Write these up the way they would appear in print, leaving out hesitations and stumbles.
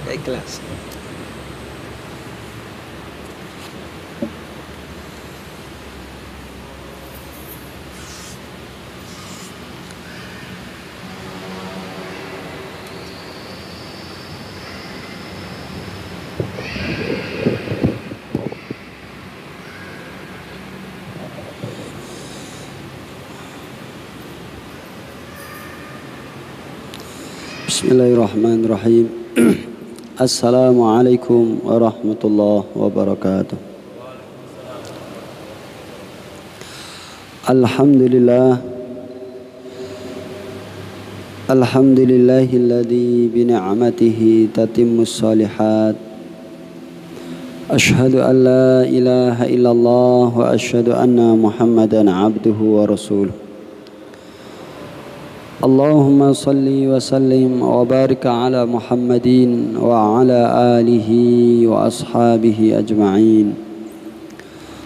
Ikhlas. Bismillahirrahmanirrahim. Assalamualaikum warahmatullahi wabarakatuh. Alhamdulillahilladzi bi ni'matihi tatimmus shalihat. Asyhadu an la ilaha illallah wa asyhadu anna Muhammadan abduhu wa rasuluh. Allahumma salli wa sallim wa barik ala Muhammadin wa ala alihi wa ashabihi ajma'in.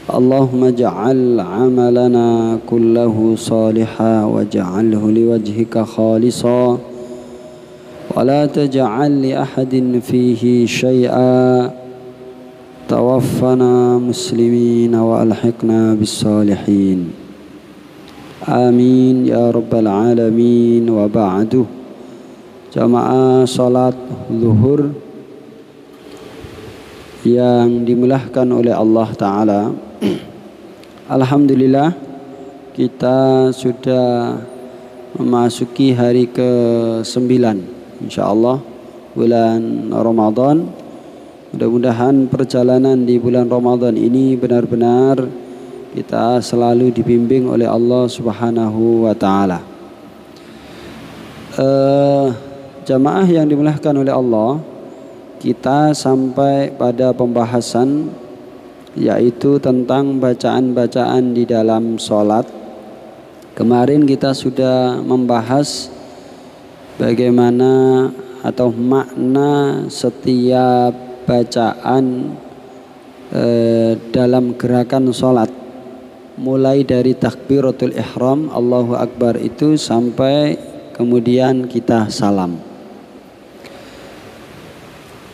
Allahumma ja'al amalana kullahu salihan wa ja'alhu liwajhika khalisa wa la taj'al li ahadin fihi syai'a. Tawaffana muslimin wa alhiqna bis salihin. Amin ya rabbal alamin. Wa ba'du. Jamaah salat zuhur yang dimulahkan oleh Allah Ta'ala, alhamdulillah kita sudah memasuki hari ke-9 insyaallah bulan Ramadan. Mudah-mudahan perjalanan di bulan Ramadan ini benar-benar kita selalu dibimbing oleh Allah Subhanahu wa Ta'ala. Jamaah yang dimuliakan oleh Allah, kita sampai pada pembahasan yaitu tentang bacaan-bacaan di dalam sholat. Kemarin kita sudah membahas bagaimana atau makna setiap bacaan dalam gerakan sholat, mulai dari takbiratul ihram Allahu Akbar itu sampai kemudian kita salam.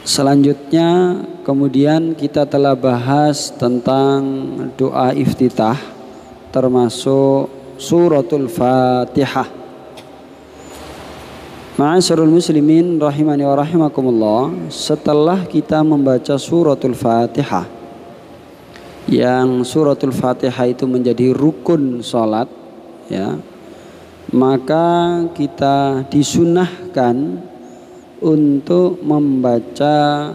Selanjutnya kemudian kita telah bahas tentang doa iftitah termasuk suratul Fatihah. Ma'asyiral muslimin rahimani wa rahimakumullah, setelah kita membaca suratul Fatihah, yang suratul Fatihah itu menjadi rukun sholat, ya, maka kita disunahkan untuk membaca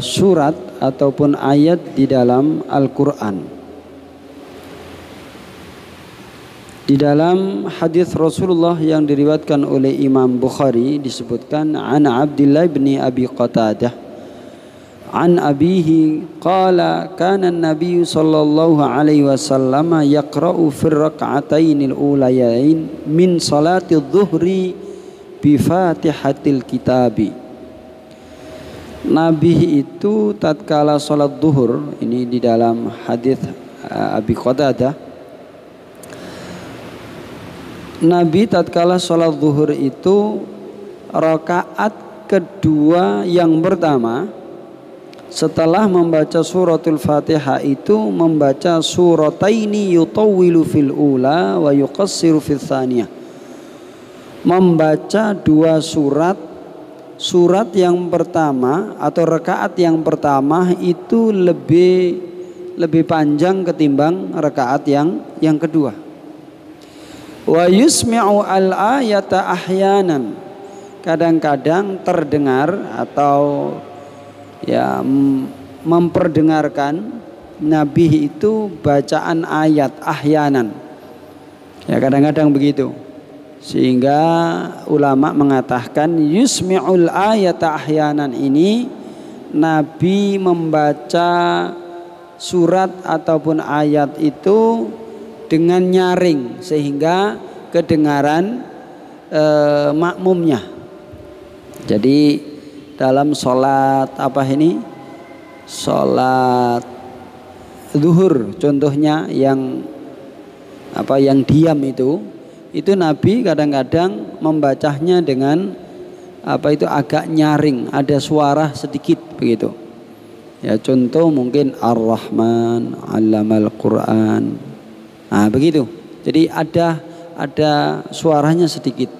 surat ataupun ayat di dalam Al-Quran. Di dalam hadis Rasulullah yang diriwayatkan oleh Imam Bukhari disebutkan an Abdullah bin Abi Qatadah an abihi qala kana an-nabiy sallallahu alaihi wasallam yaqra'u fi rak'atainil ulayain min salati adh-dhuhri bi Fatihatil Kitabi. Nabi itu tatkala salat zuhur, ini di dalam hadis Abi Qatadah, Nabi tatkala salat zuhur itu rakaat kedua yang pertama setelah membaca suratul Fatihah itu membaca surataini yutawwilu fil ula wa yuqassiru fil tsaniyah. Membaca dua surat. Surat yang pertama atau rakaat yang pertama itu lebih panjang ketimbang rakaat yang kedua. Wa yusmi'u al-ayata ahyanan, kadang-kadang terdengar atau ya memperdengarkan Nabi itu bacaan ayat ahyanan, ya kadang-kadang begitu, sehingga ulama mengatakan yusmi'ul ayata ahyanan ini Nabi membaca surat ataupun ayat itu dengan nyaring sehingga kedengaran makmumnya. Jadi dalam sholat sholat zuhur contohnya yang diam itu Nabi kadang-kadang membacanya dengan agak nyaring, ada suara sedikit begitu. Ya contoh mungkin Ar-Rahman 'allamal Qur'an. Nah, begitu. Jadi ada suaranya sedikit.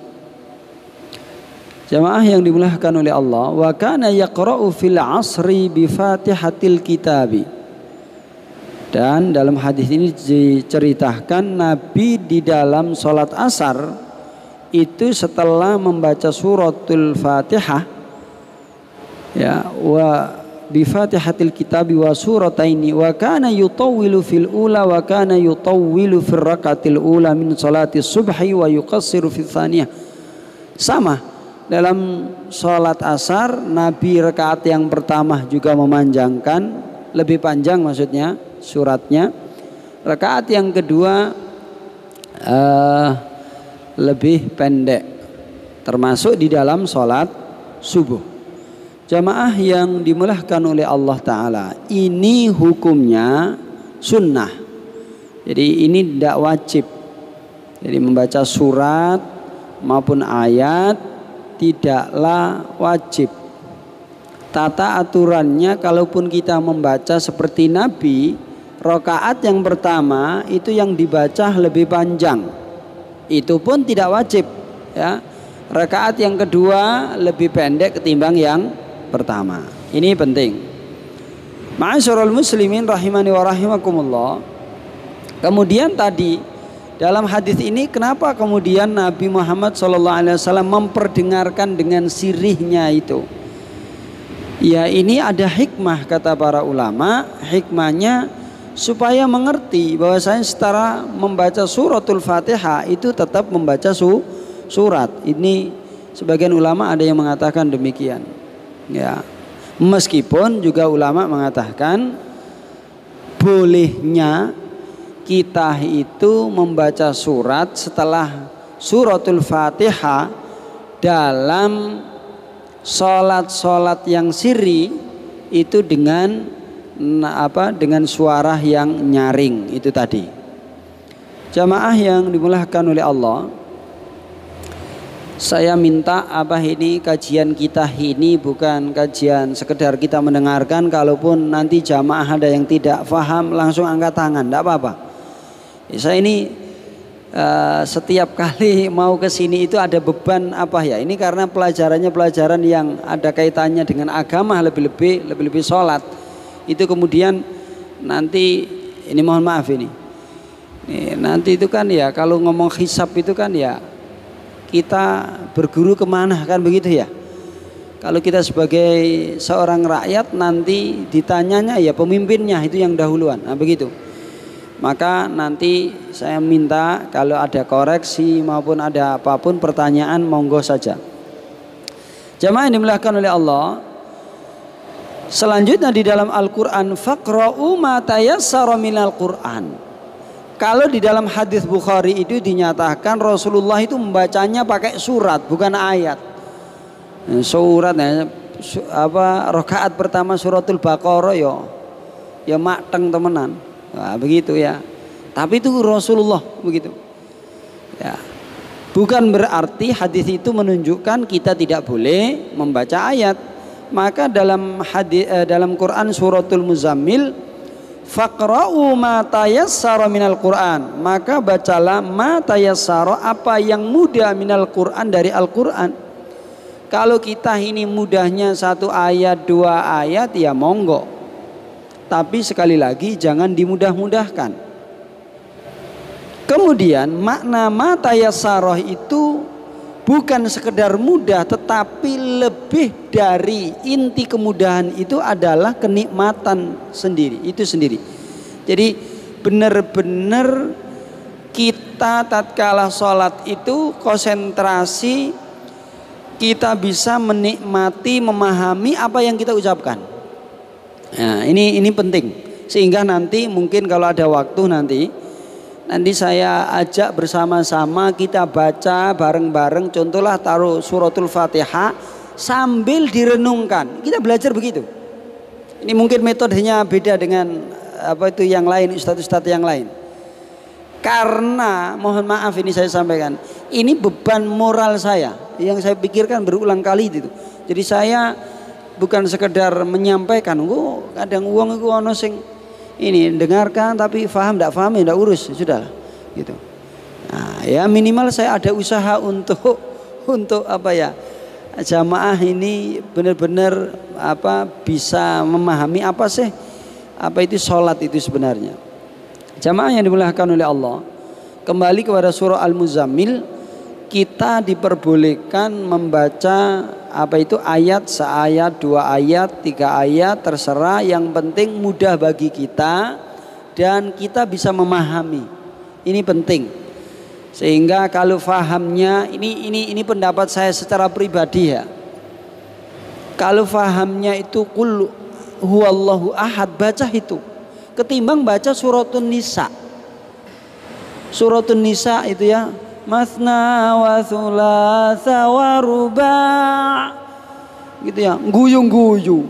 Jamaah yang dimuliakan oleh Allah, wa kana yaqra'u fil 'asri bi Fatihatil Kitabi. Dan dalam hadis ini diceritakan Nabi di dalam sholat asar itu setelah membaca suratul Fatihah, ya, wa bi Fatihatil Kitabi wa surataini wa kana yutawwilu fil ula wa kana yutawwilu fil rakatil ula min salati subhi wa yuqassiru fil thaniyah. Sama dalam sholat asar, Nabi rakaat yang pertama juga memanjangkan, lebih panjang maksudnya suratnya. Rakaat yang kedua lebih pendek, termasuk di dalam sholat subuh. Jamaah yang dimuliakan oleh Allah Ta'ala, ini hukumnya sunnah. Jadi ini tidak wajib. Jadi membaca surat maupun ayat tidaklah wajib. Tata aturannya, kalaupun kita membaca seperti Nabi, rakaat yang pertama itu yang dibaca lebih panjang, itu pun tidak wajib, ya. Rakaat yang kedua lebih pendek ketimbang yang pertama. Ini penting. Ma'asyiral muslimin rahimani wa rahimakumullah. Kemudian tadi dalam hadis ini, kenapa kemudian Nabi Muhammad SAW memperdengarkan dengan sirihnya itu? Ya, ini ada hikmah kata para ulama. Hikmahnya supaya mengerti bahwasanya setelah membaca suratul Fatihah itu tetap membaca surat. Ini sebagian ulama ada yang mengatakan demikian. Ya, meskipun juga ulama mengatakan bolehnya kita itu membaca surat setelah suratul Fatihah dalam sholat yang sirri itu dengan suara yang nyaring itu tadi. Jamaah yang dimuliakan oleh Allah, saya minta ini kajian kita ini bukan kajian sekedar kita mendengarkan. Kalaupun nanti jamaah ada yang tidak paham, langsung angkat tangan, tidak apa-apa. Saya ini setiap kali mau ke sini itu ada beban ini karena pelajaran yang ada kaitannya dengan agama, lebih sholat. Itu kemudian nanti ini mohon maaf ini nanti itu kan ya, kalau ngomong hisab itu kan ya kita berguru kemana kan begitu ya. Kalau kita sebagai seorang rakyat nanti ditanyanya ya pemimpinnya itu yang dahuluan, nah begitu. Maka nanti saya minta kalau ada koreksi maupun ada apapun pertanyaan monggo saja. Jamaah yang dimuliakan oleh Allah, selanjutnya di dalam Al-Quran, faqra'u ma tayassara minal Quran. Kalau di dalam hadis Bukhari itu dinyatakan Rasulullah itu membacanya pakai surat bukan ayat. Surat rakaat pertama suratul Baqarah ya mateng temenan. Nah, begitu ya. Tapi itu Rasulullah begitu. Ya. Bukan berarti hadis itu menunjukkan kita tidak boleh membaca ayat. Maka dalam Quran suratul Muzammil, faqra'u ma tayassara minal Qur'an, maka bacalah ma tayassara, apa yang mudah minal Qur'an, dari Al-Qur'an. Kalau kita ini mudahnya 1 ayat 2 ayat ya monggo, tapi sekali lagi jangan dimudah-mudahkan. Kemudian makna ma tayassara itu bukan sekedar mudah, tetapi lebih dari inti kemudahan itu adalah kenikmatan itu sendiri. Jadi benar-benar kita tatkala sholat itu konsentrasi, kita bisa menikmati, memahami apa yang kita ucapkan. Nah, ini penting, sehingga nanti mungkin kalau ada waktu nanti saya ajak bersama-sama kita baca bareng-bareng. Contohlah taruh suratul Fatihah sambil direnungkan. Kita belajar begitu. Ini mungkin metodenya beda dengan yang lain, ustadz-ustadz yang lain. Karena mohon maaf ini saya sampaikan, ini beban moral saya. yang saya pikirkan berulang kali itu. Jadi saya bukan sekedar menyampaikan, kadang uang itu ono sing ini dengarkan tapi paham tidak paham ya tidak urus, sudah gitu. Nah, ya minimal saya ada usaha untuk apa ya, jamaah ini benar-benar bisa memahami apa sih itu sholat itu sebenarnya. Jamaah yang dimuliakan oleh Allah, kembali kepada surah Al-Muzammil, kita diperbolehkan membaca ayat, seayat, 2 ayat, 3 ayat, terserah, yang penting mudah bagi kita dan kita bisa memahami. Ini penting. Sehingga kalau fahamnya, ini pendapat saya secara pribadi ya. Kalau fahamnya itu qul huwallahu ahad, baca itu ketimbang baca suratun Nisa. Suratun Nisa itu ya, masna wa thulatha wa ruba' gitu ya, guyu-guyu.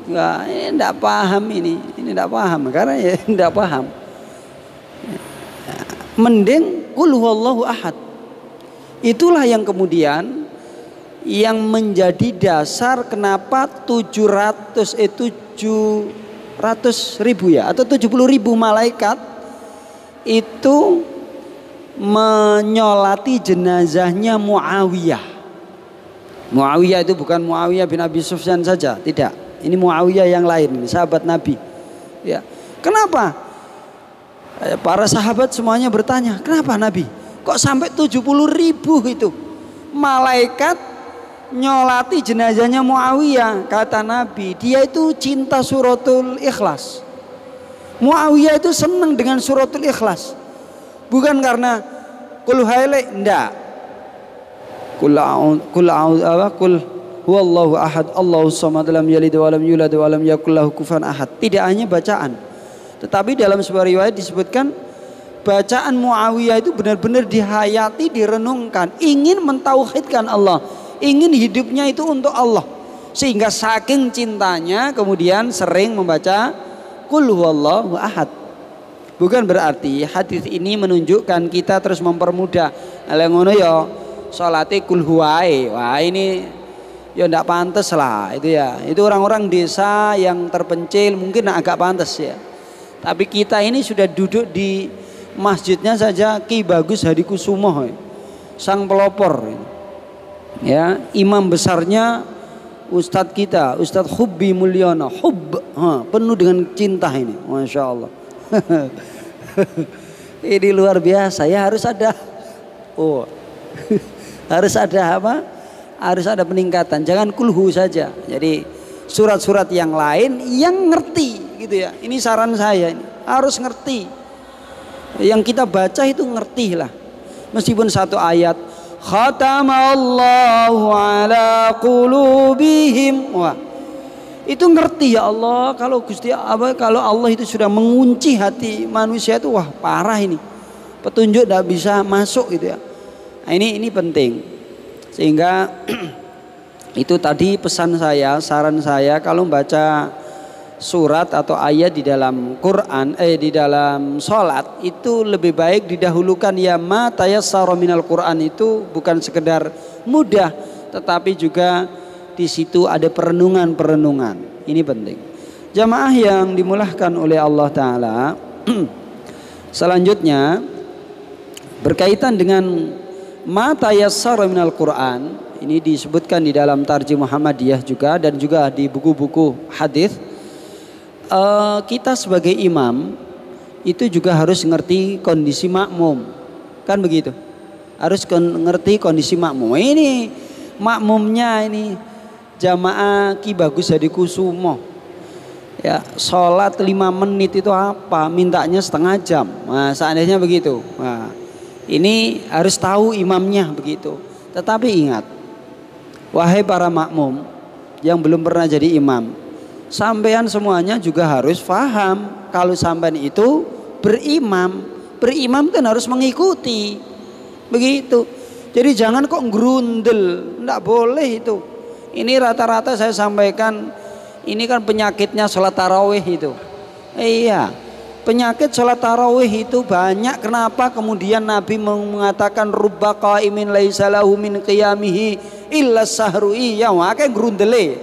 Enggak, ini enggak paham ini enggak paham karena ya enggak paham. Mending qul huwallahu ahad. Itulah yang kemudian yang menjadi dasar kenapa 700 ribu ya, atau 70 ribu malaikat itu menyolati jenazahnya Muawiyah. Muawiyah itu bukan Muawiyah bin Abi Sufyan saja, tidak. Ini Muawiyah yang lain, sahabat Nabi. Ya. Kenapa? Para sahabat semuanya bertanya, kenapa Nabi? Kok sampai 70 ribu itu malaikat nyolati jenazahnya Muawiyah? Kata Nabi, dia itu cinta suratul Ikhlas. Muawiyah itu senang dengan suratul Ikhlas. Bukan karena kul haile, enggak. Kul huwallahu ahad, Allahus samad, lam yalid wa lam yulad wa lam yakul lahu kufuwan ahad. Tidak hanya bacaan, tetapi dalam sebuah riwayat disebutkan bacaan Muawiyah itu benar-benar dihayati, direnungkan, ingin mentauhidkan Allah, ingin hidupnya itu untuk Allah. Sehingga saking cintanya kemudian sering membaca qul huwallahu ahad. Bukan berarti hadis ini menunjukkan kita terus mempermudah. Ala ngono ya salate kul huwae. Wah, ini ya ndak pantas lah itu ya. Itu orang-orang desa yang terpencil mungkin agak pantas ya. Tapi kita ini sudah duduk di masjidnya saja Ki Bagus Hadikusumo, sang pelopor. Ya, imam besarnya Ustadz kita, Ustadz Hubbi Mulyono, penuh dengan cinta ini, masya Allah. Ini luar biasa ya, harus ada harus ada apa? Harus ada peningkatan, jangan kulhu saja. Jadi surat-surat yang lain yang ngerti gitu ya. Ini saran saya, ini harus ngerti. Yang kita baca itu ngerti lah. Meskipun satu ayat, khatamallahu ala qulubihim. Wah, itu ngerti ya Allah. Kalau kalau Allah itu sudah mengunci hati manusia itu, wah parah ini. Petunjuk tidak bisa masuk gitu ya. Nah, ini penting. Sehingga itu tadi pesan saya, saran saya kalau baca surat atau ayat di dalam Quran, di dalam sholat itu lebih baik didahulukan ya ma tayassara minal Quran. Itu bukan sekedar mudah, tetapi juga di situ ada perenungan-perenungan. Ini penting. Jamaah yang dimulahkan oleh Allah Ta'ala, selanjutnya berkaitan dengan ma tayassara minal Quran, ini disebutkan di dalam Tarjim Muhammadiyah juga dan juga di buku-buku hadis. Kita sebagai imam itu juga harus ngerti kondisi makmum, kan begitu? Harus ngerti kondisi makmum. Ini makmumnya ini jamaah Ki Bagus Hadikusumo. Ya, sholat 5 menit itu apa? Mintanya setengah jam. Nah, seandainya begitu. Nah, ini harus tahu imamnya begitu. Tetapi ingat, wahai para makmum yang belum pernah jadi imam, sampean semuanya juga harus paham kalau sampean itu berimam. Berimam kan harus mengikuti. Begitu. Jadi jangan kok grundel, enggak boleh itu. Ini rata-rata saya sampaikan, ini kan penyakitnya sholat tarawih itu. Iya. Penyakit sholat tarawih itu banyak. Kenapa kemudian Nabi mengatakan rubba qaimin laisa lahu min qiyamihi illa sahru iya akeh grundele.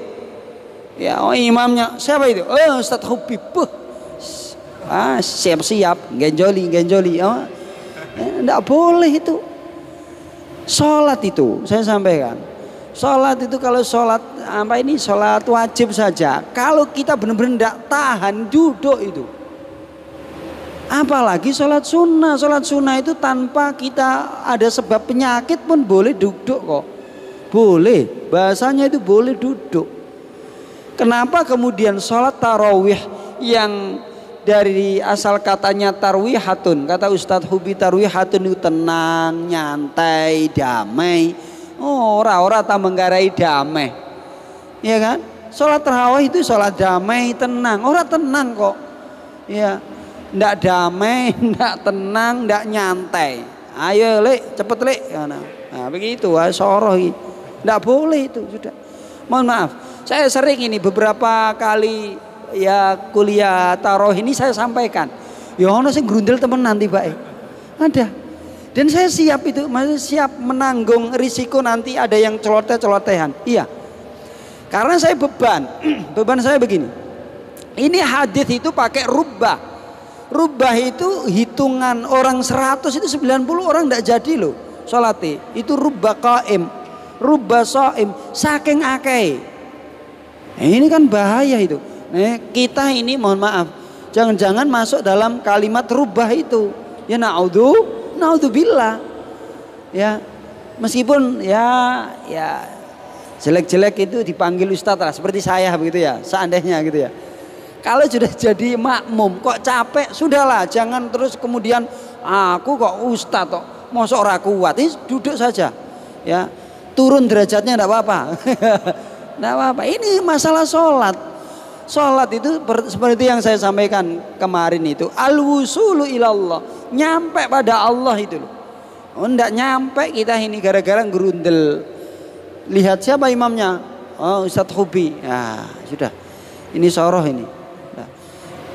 Ya, imamnya siapa itu? Oh, Ustaz Hubib. Siap-siap genjoli. Enggak boleh itu. Sholat itu saya sampaikan. Sholat itu kalau sholat sholat wajib saja. Kalau kita benar-benar tidak tahan duduk itu. Apalagi sholat sunnah. Sholat sunnah itu tanpa kita ada sebab penyakit pun boleh duduk kok. Boleh. Bahasanya itu boleh duduk. Kenapa kemudian sholat tarawih yang dari asal katanya tarwihatun, kata Ustadz Hubi tarwihatun itu tenang, nyantai, damai. Oh, ora tak menggarai damai. Iya kan? Sholat tarawih itu sholat damai, tenang. Ora tenang kok. Ya. Ndak damai, ndak tenang, ndak nyantai. Ayo lek, cepet lek. Nah, begitu soroh. Ndak boleh itu sudah. Mohon maaf, saya sering ini beberapa kali ya kuliah tarawih ini saya sampaikan. Ya ono sing grundel temen nanti Pak. Ada. Dan saya siap itu, maksudnya siap menanggung risiko nanti ada yang celoteh-celotehan. Iya. Karena saya beban saya begini. Ini hadis itu pakai rubbah. Rubah itu hitungan orang 100 itu 90 orang tidak jadi loh sholatnya. Itu rubah qaim, rubah shaim, saking akeh. Ini kan bahaya itu. Kita ini mohon maaf, jangan-jangan masuk dalam kalimat rubah itu. Ya naudzubillah. Ya meskipun ya jelek-jelek itu dipanggil ustadz lah, seperti saya begitu ya, seandainya gitu ya. Kalau sudah jadi makmum kok capek, sudahlah, jangan terus kemudian aku kok ustadz kok mosok ora kuat. Ini duduk saja. Ya. Turun derajatnya enggak apa-apa. Enggak apa-apa. Ini masalah sholat. Sholat itu seperti yang saya sampaikan kemarin itu, al-wusulu ilallah, nyampe pada Allah itu loh. Oh, enggak nyampe kita ini gara-gara gerundel. Lihat siapa imamnya? Oh, Ustadz Hubi. Ya, sudah. Ini soroh ini.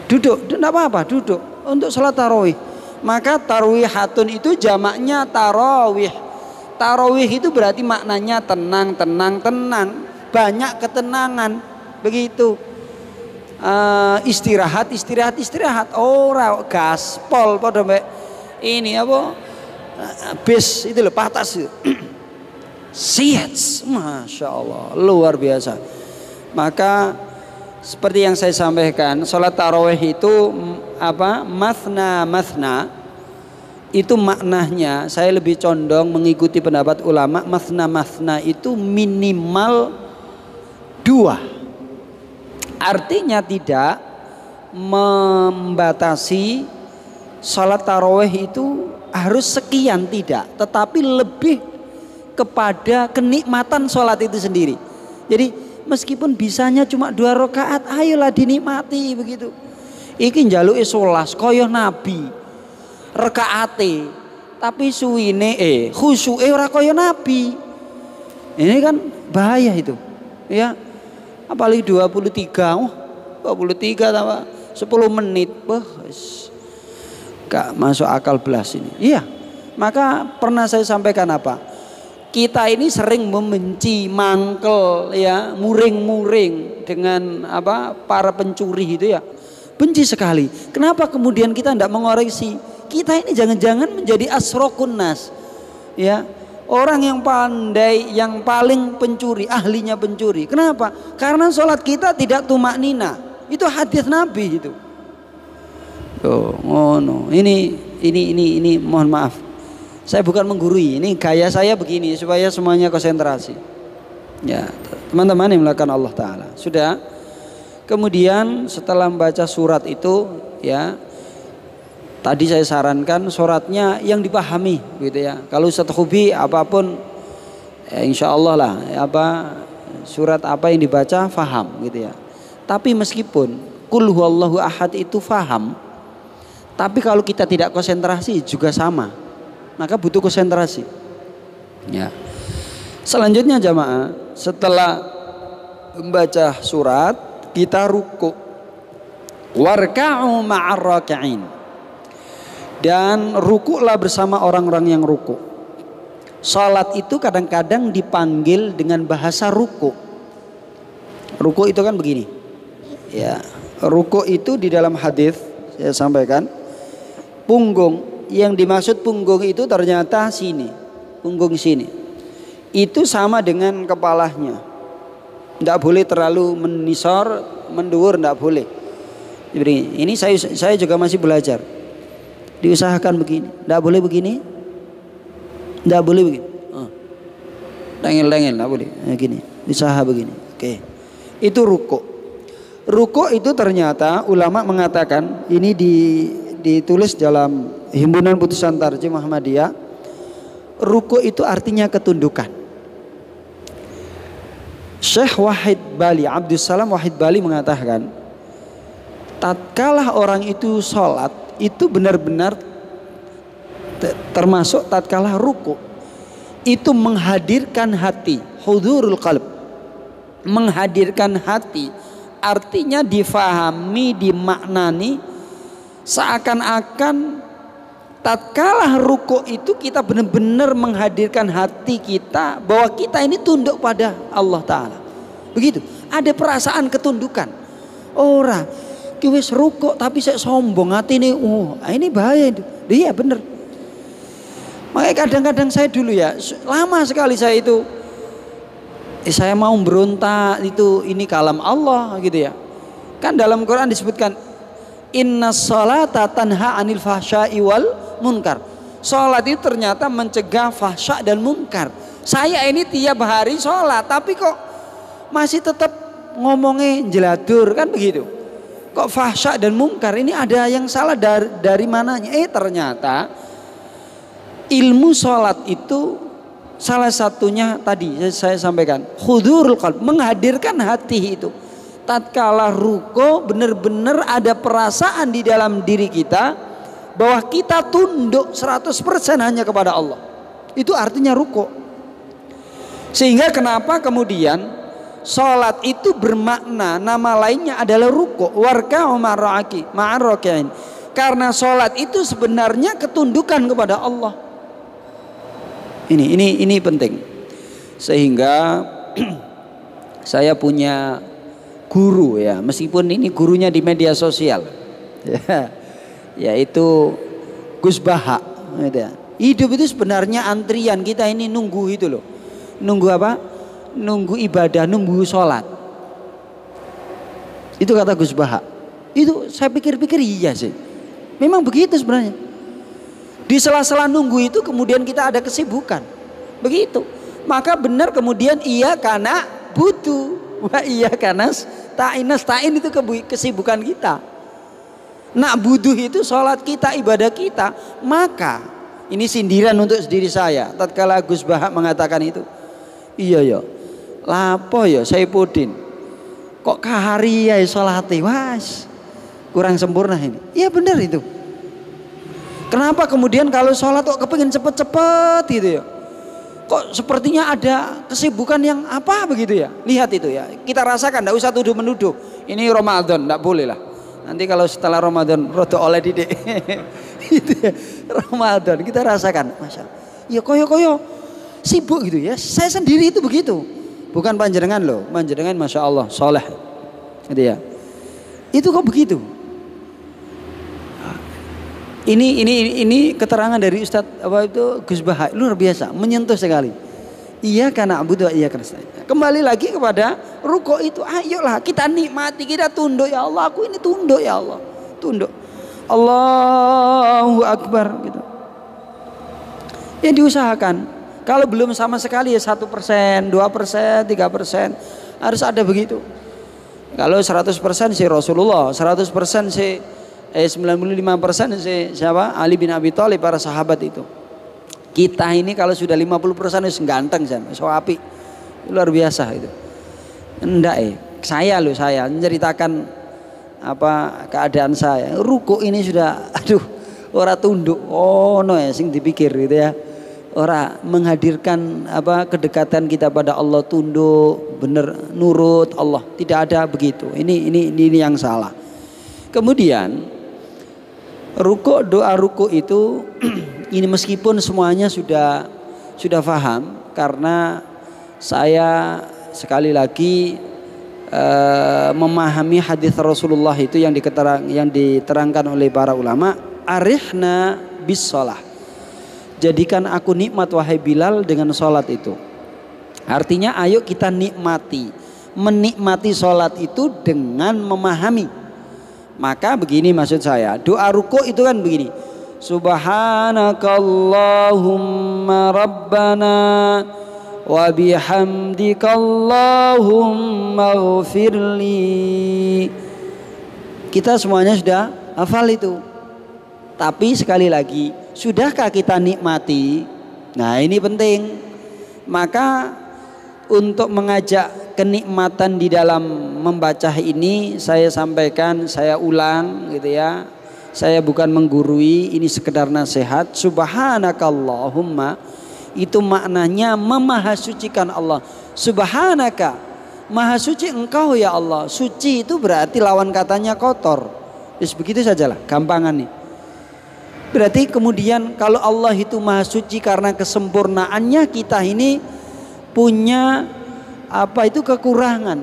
Duduk, tidak apa-apa, duduk untuk sholat tarawih. Maka tarwihatun itu jamaknya tarawih. Tarawih itu berarti maknanya tenang, banyak ketenangan, begitu. Istirahat. Ora gaspol pada mbak ini apa? Bis itu loh, patas itu. Siat, masya Allah, luar biasa. Maka seperti yang saya sampaikan, sholat tarawih itu mathna itu maknanya saya lebih condong mengikuti pendapat ulama. Mathna itu minimal 2. Artinya tidak membatasi sholat tarawih itu harus sekian, tidak, tetapi lebih kepada kenikmatan sholat itu sendiri. Jadi meskipun bisanya cuma 2 rakaat, ayolah dinikmati begitu. Iki njaluke 11 kaya Nabi. Rakaate tapi suwine khusyuke ora kaya Nabi. Ini kan bahaya itu. Ya. Apalagi 23 tambah 10 menit. Gak masuk akal belas ini. Iya. Maka pernah saya sampaikan apa? Kita ini sering membenci, mangkel ya, muring-muring dengan para pencuri itu ya. Benci sekali. Kenapa kemudian kita tidak mengoreksi? Kita ini jangan-jangan menjadi asrokun nas. Ya. Orang yang pandai, yang paling pencuri, ahlinya pencuri. Kenapa? Karena sholat kita tidak tumak nina. Itu hadis Nabi itu. No. Ini mohon maaf. Saya bukan menggurui, ini gaya saya begini supaya semuanya konsentrasi. Ya, teman-teman yang melakukan Allah Ta'ala. Sudah. Kemudian setelah membaca surat itu, ya, tadi saya sarankan suratnya yang dipahami, gitu ya. Kalau Ustadz Hubi apapun, insya Allah lah, surat apa yang dibaca faham, gitu ya. Tapi meskipun Qul huwallahu ahad itu faham, tapi kalau kita tidak konsentrasi juga sama. Maka butuh konsentrasi. Ya. Selanjutnya jamaah, setelah membaca surat kita ruku. Warka'u ma'ar raki'in. Dan rukuklah bersama orang-orang yang ruku. Salat itu kadang-kadang dipanggil dengan bahasa ruku. Ruku itu kan begini. Ya, ruku itu di dalam hadis saya sampaikan, punggung, yang dimaksud punggung itu ternyata sini, punggung sini. Itu sama dengan kepalanya. Tidak boleh terlalu menisor, menduur, tidak boleh. Ini saya juga masih belajar. Diusahakan begini, tidak boleh begini, tidak boleh begini. Lengel-lengel, tidak boleh. Gini, usaha begini. Oke, itu ruku. Ruku itu ternyata ulama mengatakan, ini ditulis dalam Himpunan Putusan Tarjih Muhammadiyah. Ruku itu artinya ketundukan. Syekh Wahid Bali, Abdussalam Wahid Bali mengatakan, tatkala orang itu sholat itu benar-benar termasuk tatkala ruku itu menghadirkan hati, hudurul qalb, menghadirkan hati, artinya difahami, dimaknani seakan-akan tatkala ruku itu kita benar-benar menghadirkan hati kita bahwa kita ini tunduk pada Allah Ta'ala. Begitu, ada perasaan ketundukan. Ora wis ruku tapi saya sombong hati ini, ini bahaya. Iya bener. Makanya kadang-kadang saya dulu ya, lama sekali saya itu saya mau berontak itu, ini kalam Allah gitu ya. Kan dalam Quran disebutkan innas sholata tanha anil fahsya'i wal munkar. Sholat itu ternyata mencegah fahsya dan munkar. Saya ini tiap hari sholat tapi kok masih tetap ngomongnya jeladur, kan begitu. Kok fahsya dan munkar, ini ada yang salah dari mananya? Ternyata ilmu sholat itu salah satunya tadi saya sampaikan, hudurul qalb, menghadirkan hati itu. Tatkala ruko benar-benar ada perasaan di dalam diri kita bahwa kita tunduk 100% hanya kepada Allah. Itu artinya ruko. Sehingga kenapa kemudian sholat itu bermakna nama lainnya adalah ruko, warka'u ma'ar raki'in. Karena sholat itu sebenarnya ketundukan kepada Allah. Ini penting. Sehingga saya punya guru ya, meskipun ini gurunya di media sosial ya, yaitu Gus Baha ya. Hidup itu sebenarnya antrian, kita ini nunggu itu loh. Nunggu apa? Nunggu ibadah, nunggu sholat. Itu kata Gus Baha. Itu saya pikir-pikir iya sih, memang begitu sebenarnya. Di sela-sela nunggu itu kemudian kita ada kesibukan, begitu. Maka benar kemudian iya karena butuh, wah iya karena ta'in itu kesibukan kita. Nak butuh itu sholat kita, ibadah kita. Maka ini sindiran untuk diri saya. Tatkala Gus Baha mengatakan itu, iya ya, lapo ya Saipudin, kok kahari ya sholati, was kurang sempurna ini. Iya benar itu. Kenapa kemudian kalau sholat kok kepingin cepet-cepet gitu ya? Kok sepertinya ada kesibukan yang apa begitu ya? Lihat itu ya, kita rasakan, tidak usah tuduh menuduh. Ini Ramadan, tidak boleh lah. Nanti kalau setelah Ramadan rodo oleh didik itu ya, Ramadan kita rasakan, masya Allah. Ya koyo sibuk gitu ya. Saya sendiri itu begitu. Bukan panjenengan loh, panjenengan masya Allah soleh, gitu ya. Itu kok begitu? Ini keterangan dari Ustadz apa itu Gus Baha, luar biasa, menyentuh sekali. Iya karena Abu Dha, iya karena saya. Kembali lagi kepada ruko itu, ayolah kita nikmati, kita tunduk ya Allah, aku ini tunduk ya Allah, tunduk. Allahu Akbar gitu. Ya diusahakan. Kalau belum sama sekali ya 1%, 2%, 3% harus ada begitu. Kalau 100% si Rasulullah, 100% si 95% siapa? Ali bin Abi Thalib, para sahabat itu. Kita ini kalau sudah 50% itu ganteng so api. Luar biasa itu. Enggak saya menceritakan apa keadaan saya. Ruku ini sudah ora tunduk. No ya sing dipikir gitu ya. Ora menghadirkan apa kedekatan kita pada Allah, tunduk, bener nurut Allah. Tidak ada begitu. Ini yang salah. Kemudian ruku, doa ruku itu ini meskipun semuanya sudah paham, karena saya sekali lagi memahami hadis Rasulullah itu yang diterangkan oleh para ulama, arihna bis shalah. Jadikan aku nikmat wahai Bilal dengan sholat itu. Artinya ayo kita menikmati sholat itu dengan memahami. Maka begini maksud saya, doa ruku itu kan begini, Subhanakallahumma rabbana wa bihamdika Allahumma ghfirli. Kita semuanya sudah hafal itu. Tapi sekali lagi, sudahkah kita nikmati? Nah, ini penting. Maka untuk mengajak kenikmatan di dalam membaca ini, saya sampaikan, saya ulang gitu ya. Saya bukan menggurui, ini sekedar nasihat. Subhanakallahumma itu maknanya memahasucikan Allah. Subhanaka, maha suci engkau ya Allah. Suci itu berarti lawan katanya kotor. Terus begitu sajalah, gampangan nih. Berarti kemudian kalau Allah itu maha suci karena kesempurnaannya, kita ini punya kekurangan.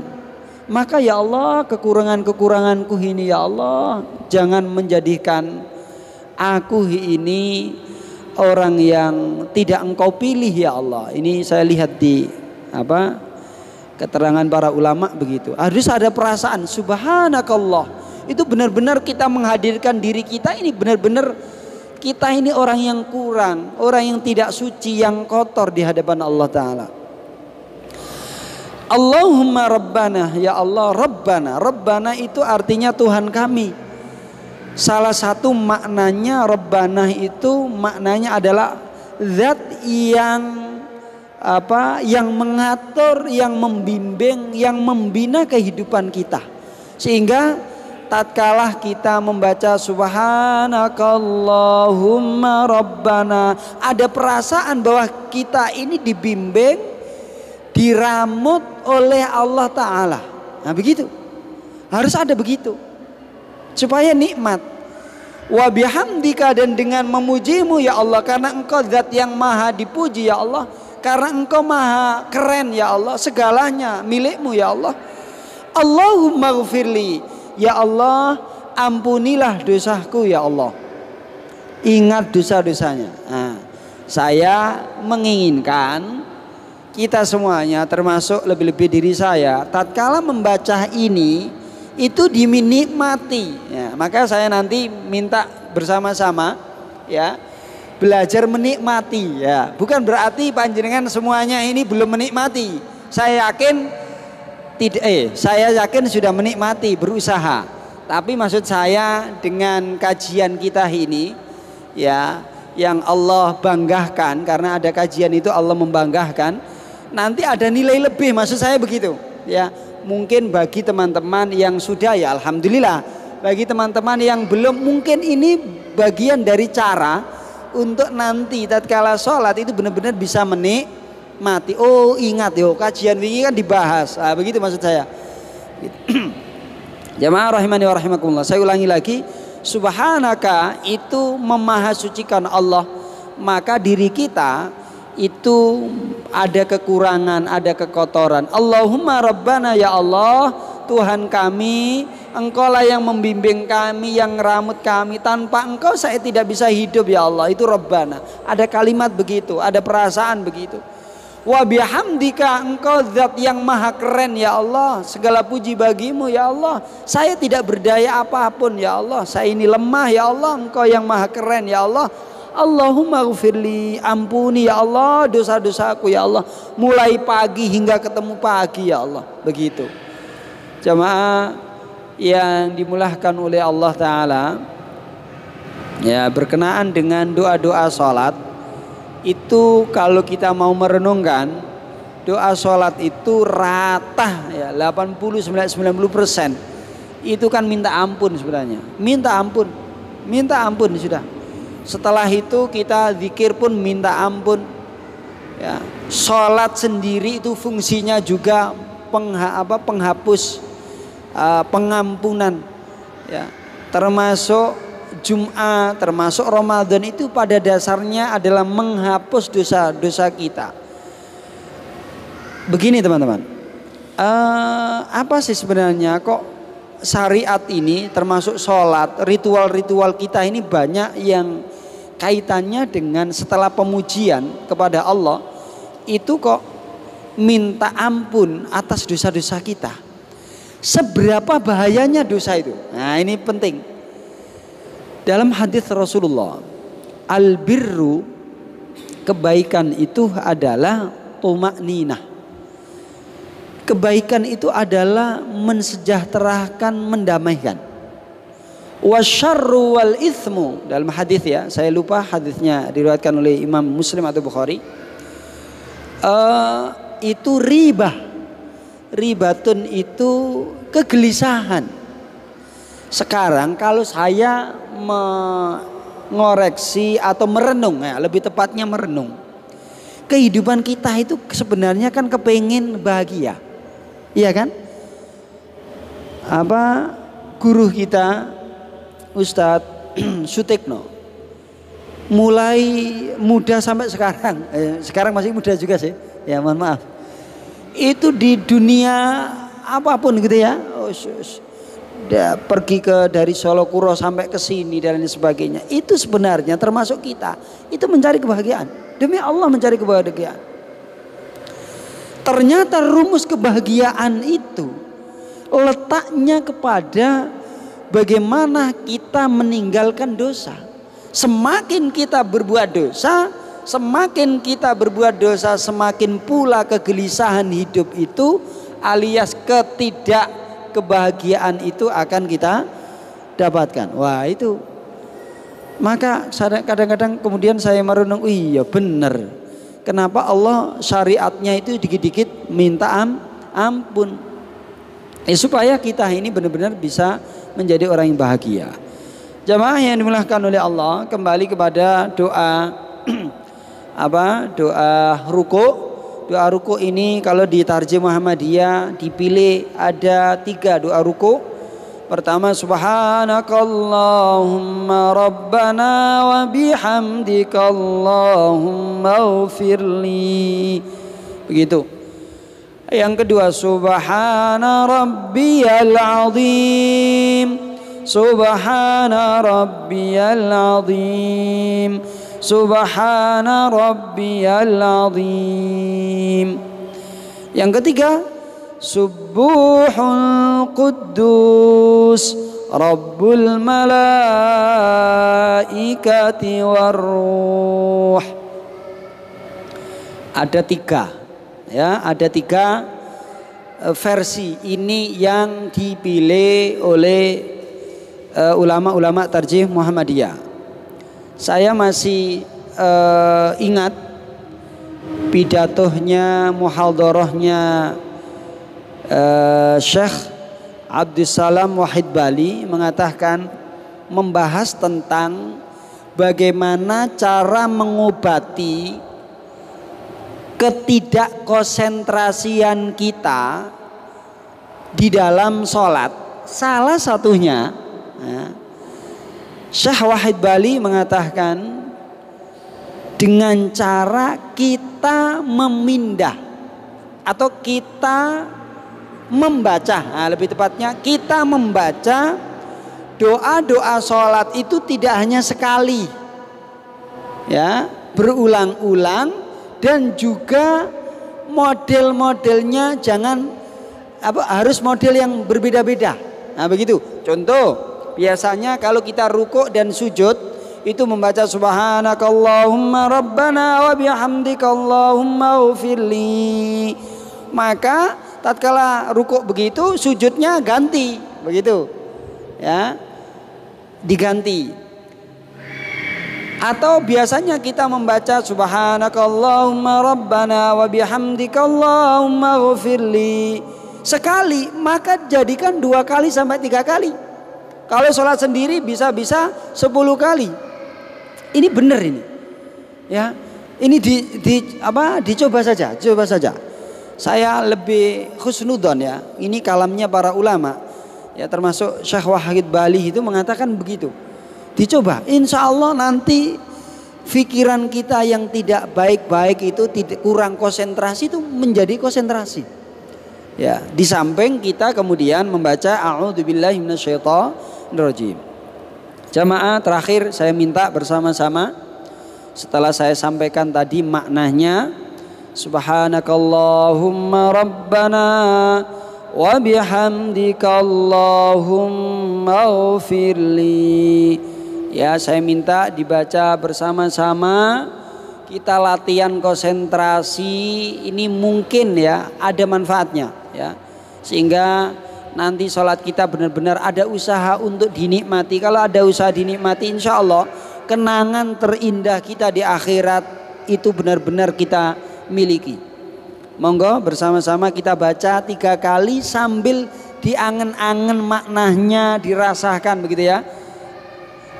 Maka ya Allah, kekuranganku ini ya Allah, jangan menjadikan aku ini orang yang tidak engkau pilih ya Allah. Ini saya lihat di keterangan para ulama begitu. Harus ada perasaan subhanakallah. Itu benar-benar kita menghadirkan diri kita ini, benar-benar kita ini orang yang kurang, orang yang tidak suci, yang kotor di hadapan Allah Ta'ala. Allahumma rabbana, ya Allah, rabbana. Rabbana itu artinya Tuhan kami. Salah satu maknanya rabbana itu maknanya adalah zat yang yang mengatur, yang membimbing, yang membina kehidupan kita. Sehingga tatkala kita membaca subhanakallahumma rabbana, ada perasaan bahwa kita ini dibimbing, diramut oleh Allah Ta'ala. Nah begitu, harus ada begitu supaya nikmat. Wa bihamdika, dan dengan memujimu ya Allah, karena engkau zat yang maha dipuji ya Allah, karena engkau maha keren ya Allah, segalanya milikmu ya Allah. Allahumma ghfirli, ya Allah ampunilah dosaku ya Allah. Ingat dosa-dosanya. Nah, saya menginginkan kita semuanya, termasuk lebih-lebih diri saya, tatkala membaca ini itu dinikmati ya. Maka saya nanti minta bersama-sama ya, belajar menikmati ya. Bukan berarti panjenengan semuanya ini belum menikmati. Saya yakin saya yakin sudah menikmati, berusaha. Tapi maksud saya dengan kajian kita ini ya, yang Allah banggakan, karena ada kajian itu Allah membanggakan, nanti ada nilai lebih, maksud saya begitu ya. Mungkin bagi teman-teman yang sudah ya alhamdulillah, bagi teman-teman yang belum, mungkin ini bagian dari cara untuk nanti tatkala sholat itu benar-benar bisa menikmati. Oh ingat yo, kajian ini kan dibahas. Begitu maksud saya. Jamaah rahimani wa rahimakumullah. Saya ulangi lagi, subhanaka itu memahasucikan Allah. Maka diri kita itu ada kekurangan, ada kekotoran. Allahumma rabbana, ya Allah Tuhan kami, engkaulah yang membimbing kami, yang ngeramut kami. Tanpa engkau saya tidak bisa hidup ya Allah. Itu rabbana. Ada kalimat begitu, ada perasaan begitu. Wa bihamdika, engkau zat yang maha keren ya Allah, segala puji bagimu ya Allah. Saya tidak berdaya apapun ya Allah, saya ini lemah ya Allah, engkau yang maha keren ya Allah. Allahumma ghfirli, ampuni ya Allah dosa-dosaku ya Allah, mulai pagi hingga ketemu pagi ya Allah. Begitu jamaah yang dimulahkan oleh Allah Ta'ala ya, berkenaan dengan doa-doa sholat itu, kalau kita mau merenungkan doa sholat itu rata ya 80-90% itu kan minta ampun sebenarnya, minta ampun sudah. Setelah itu kita zikir pun minta ampun ya. Sholat sendiri itu fungsinya juga penghapus, pengampunan ya. termasuk Jum'ah, termasuk Ramadan itu pada dasarnya adalah menghapus dosa-dosa kita. Begini teman-teman, apa sih sebenarnya kok syariat ini termasuk sholat, ritual-ritual kita ini banyak yang kaitannya dengan setelah pemujian kepada Allah itu kok minta ampun atas dosa-dosa kita. Seberapa bahayanya dosa itu? Nah ini penting. Dalam hadis Rasulullah, al-birru, kebaikan itu adalah tumakninah. Kebaikan itu adalah mensejahterakan, mendamaikan. Wasyarru wal ithmu, dalam hadis ya, saya lupa hadisnya diriwayatkan oleh Imam Muslim atau Bukhari. Itu ribah. Ribatun itu kegelisahan. Sekarang kalau saya mengoreksi atau merenung, ya, lebih tepatnya merenung, kehidupan kita itu sebenarnya kan kepengin bahagia, iya kan? Apa guru kita Ustadz Sutikno mulai muda sampai sekarang masih muda juga sih, ya mohon maaf, itu di dunia apapun gitu ya, pergi dari Solo Kuro sampai ke sini dan lain sebagainya, itu sebenarnya termasuk kita itu mencari kebahagiaan. Demi Allah mencari kebahagiaan. Ternyata rumus kebahagiaan itu letaknya kepada bagaimana kita meninggalkan dosa. Semakin kita berbuat dosa, semakin pula kegelisahan hidup itu alias kebahagiaan itu akan kita dapatkan. Wah itu, maka kadang-kadang kemudian saya merenung, iya benar, kenapa Allah syariatnya itu dikit-dikit minta ampun, supaya kita ini benar-benar bisa menjadi orang yang bahagia. Jamaah yang dimuliakan oleh Allah, kembali kepada doa doa ruku. Doa ruku ini kalau di Tarjih Muhammadiyah dipilih ada 3 doa ruku. Pertama, subhanakallahumma rabbana wa bihamdika allahumma ghfirli. Begitu. Yang kedua, subhana rabbiyal azim. Subhana rabbiyal azim. Subhana rabbiyal azim. Yang ketiga, subuhul quddus rabbul malaikati warruh. Ada 3 ya, ada 3 versi ini yang dipilih oleh ulama-ulama Tarjih Muhammadiyah. Saya masih ingat pidatohnya, muhadharahnya Syekh Abdussalam Wahid Bali mengatakan, membahas tentang bagaimana cara mengobati ketidakkonsentrasian kita di dalam sholat. Salah satunya Syekh Wahid Bali mengatakan dengan cara kita memindah atau kita membaca, lebih tepatnya kita membaca doa-doa sholat itu tidak hanya sekali, ya, berulang-ulang, dan juga model-modelnya jangan harus model yang berbeda-beda. Nah begitu. Contoh, biasanya kalau kita rukuk dan sujud itu membaca subhanakallahumma rabbana wa bihamdika allahumma ghfirli. Maka tatkala rukuk begitu, sujudnya ganti, begitu. Ya. Diganti. Atau biasanya kita membaca subhanakallahumma rabbana wa bihamdika allahumma ghfirli sekali, maka jadikan 2 kali sampai 3 kali. Kalau sholat sendiri bisa-bisa 10 kali. Ini benar ini. Ya. Ini dicoba saja, Saya lebih husnudon ya. Ini kalamnya para ulama. Ya, termasuk Syekh Wahid Bali itu mengatakan begitu. Dicoba, insya Allah nanti pikiran kita yang tidak baik-baik itu tidak kurang konsentrasi itu menjadi konsentrasi. Ya, di samping kita kemudian membaca a'udzubillahi minasyaitonirrajim. Jamaah, terakhir saya minta bersama-sama setelah saya sampaikan tadi maknanya, subhanakallahumma rabbana wa bihamdika allahumma ighfirli. Ya, saya minta dibaca bersama-sama, kita latihan konsentrasi, ini mungkin ya ada manfaatnya ya. Sehingga nanti sholat kita benar-benar ada usaha untuk dinikmati. Kalau ada usaha dinikmati, insya Allah kenangan terindah kita di akhirat itu benar-benar kita miliki. Monggo bersama-sama kita baca 3 kali sambil diangen-angen maknanya, dirasakan begitu ya.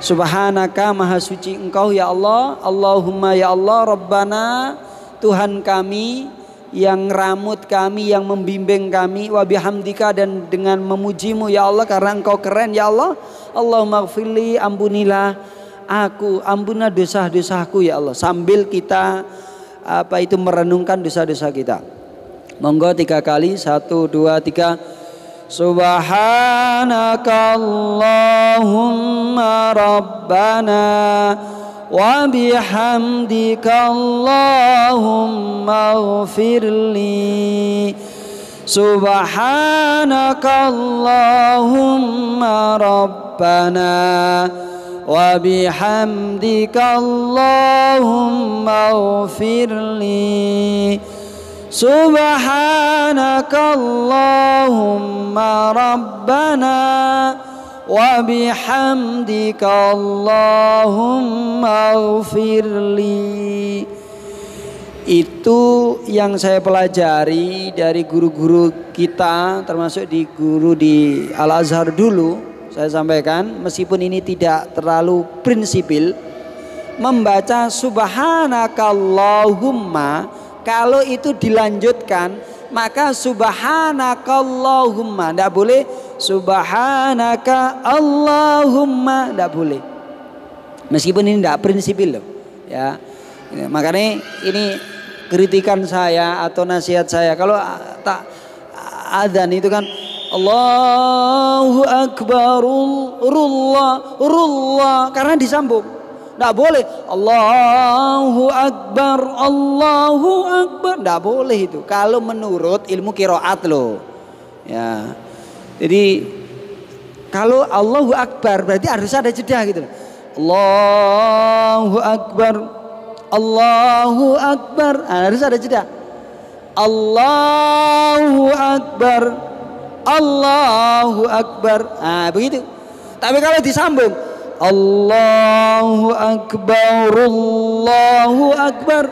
Subhanaka, maha suci engkau ya Allah, Allahumma ya Allah, Rabbana, Tuhan kami, yang ramut kami, yang membimbing kami, wa bihamdika, dan dengan memujimu ya Allah karena engkau keren ya Allah. Allahumma ighfirli, ampunilah aku, ampunilah dosa-dosaku ya Allah, sambil kita merenungkan dosa-dosa kita. Monggo 3 kali, 1, 2, 3. Subhanaka Allahumma rabbana wa bihamdika Allahumma ighfirli. Subhanaka Allahumma rabbana wa bihamdika Allahumma ighfirli. Subhanaka Allahumma rabbana wa bihamdika Allahumma ighfirli. Itu yang saya pelajari dari guru-guru kita, termasuk di guru di Al-Azhar dulu. Saya sampaikan, meskipun ini tidak terlalu prinsipil, membaca subhanaka Allahumma, kalau itu dilanjutkan maka subhanakallahumma, tidak boleh subhanaka Allahumma, tidak boleh. Meskipun ini tidak prinsipil loh ya. Makanya ini kritikan saya atau nasihat saya, kalau tak adzan itu kan Allahu Akbar rullah karena disambung. Tidak boleh Allahu Akbar Allahu Akbar, tidak boleh itu kalau menurut ilmu qiraat loh ya. Jadi kalau Allahu Akbar berarti harus ada jeda gitu. Allahu Akbar Allahu Akbar, harus ada jeda. Allahu Akbar Allahu Akbar, begitu. Tapi kalau disambung Allahu Akbar Allahu Akbar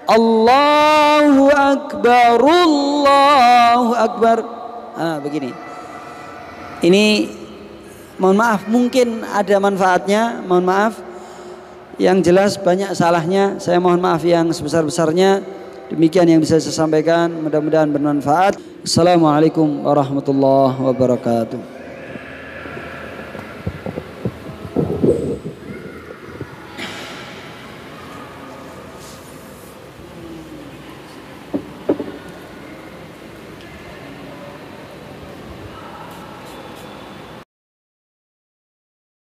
Allahu Akbar Allahu Akbar, begini. Ini mohon maaf mungkin ada manfaatnya, mohon maaf. Yang jelas banyak salahnya, saya mohon maaf yang sebesar-besarnya. Demikian yang bisa saya sampaikan, mudah-mudahan bermanfaat. Assalamualaikum warahmatullahi wabarakatuh.